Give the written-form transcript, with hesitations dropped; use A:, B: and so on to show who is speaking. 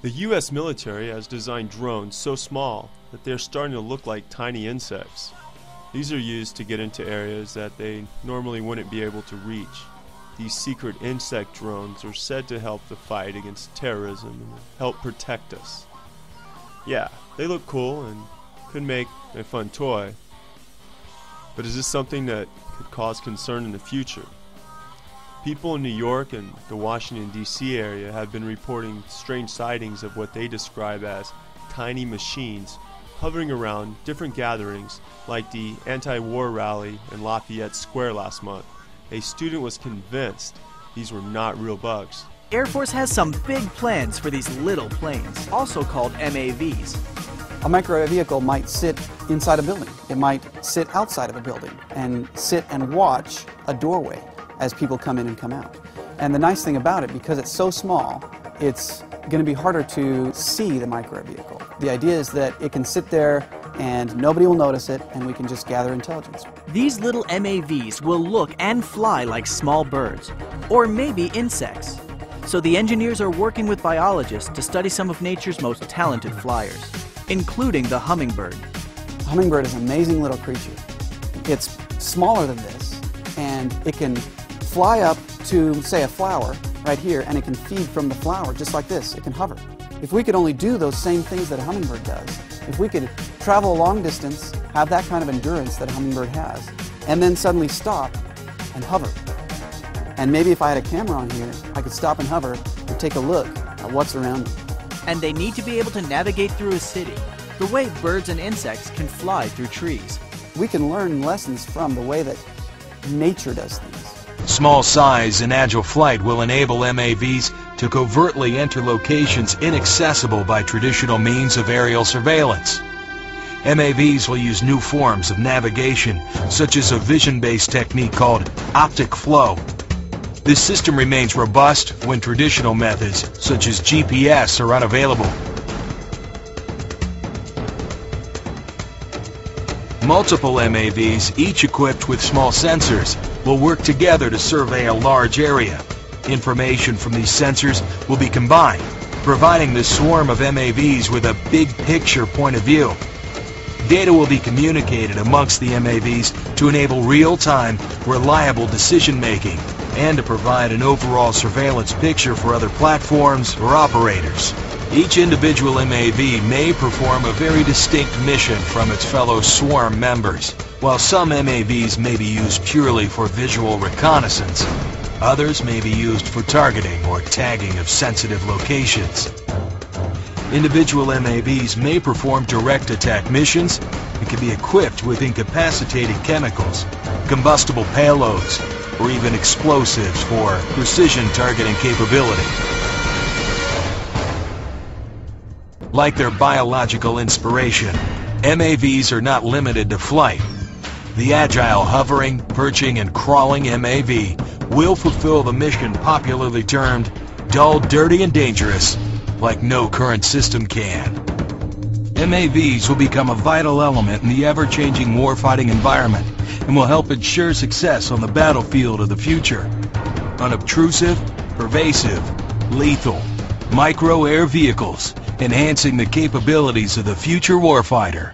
A: The U.S. military has designed drones so small that they're starting to look like tiny insects. These are used to get into areas that they normally wouldn't be able to reach. These secret insect drones are said to help the fight against terrorism and help protect us. Yeah, they look cool and could make a fun toy. But is this something that could cause concern in the future? People in New York and the Washington, D.C. area have been reporting strange sightings of what they describe as tiny machines hovering around different gatherings like the anti-war rally in Lafayette Square last month. A student was convinced these were not real bugs.
B: Air Force has some big plans for these little planes, also called MAVs.
C: A microwave vehicle might sit inside a building. It might sit outside of a building and sit and watch a doorway as people come in and come out. And the nice thing about it, because it's so small, it's going to be harder to see the microwave vehicle. The idea is that it can sit there and nobody will notice it, and we can just gather intelligence.
B: These little MAVs will look and fly like small birds, or maybe insects. So the engineers are working with biologists to study some of nature's most talented flyers, including the hummingbird.
C: The hummingbird is an amazing little creature. It's smaller than this, and it can fly up to, say, a flower right here, and it can feed from the flower just like this. It can hover. If we could only do those same things that a hummingbird does, if we could travel a long distance, have that kind of endurance that a hummingbird has, and then suddenly stop and hover. And maybe if I had a camera on here, I could stop and hover and take a look at what's around me.
B: And they need to be able to navigate through a city, the way birds and insects can fly through trees.
C: We can learn lessons from the way that nature does things.
D: Small size and agile flight will enable MAVs to covertly enter locations inaccessible by traditional means of aerial surveillance. MAVs will use new forms of navigation, such as a vision-based technique called optic flow. This system remains robust when traditional methods, such as GPS, are unavailable. Multiple MAVs, each equipped with small sensors, will work together to survey a large area. Information from these sensors will be combined, providing the swarm of MAVs with a big picture point of view. Data will be communicated amongst the MAVs to enable real-time, reliable decision-making and to provide an overall surveillance picture for other platforms or operators. Each individual MAV may perform a very distinct mission from its fellow swarm members. While some MAVs may be used purely for visual reconnaissance, others may be used for targeting or tagging of sensitive locations. Individual MAVs may perform direct attack missions and can be equipped with incapacitating chemicals, combustible payloads, or even explosives for precision targeting capability. Like their biological inspiration, MAVs are not limited to flight. The agile hovering, perching, and crawling MAV will fulfill the mission popularly termed dull, dirty, and dangerous, like no current system can. MAVs will become a vital element in the ever-changing warfighting environment and will help ensure success on the battlefield of the future. Unobtrusive, pervasive, lethal, micro-air vehicles, enhancing the capabilities of the future warfighter.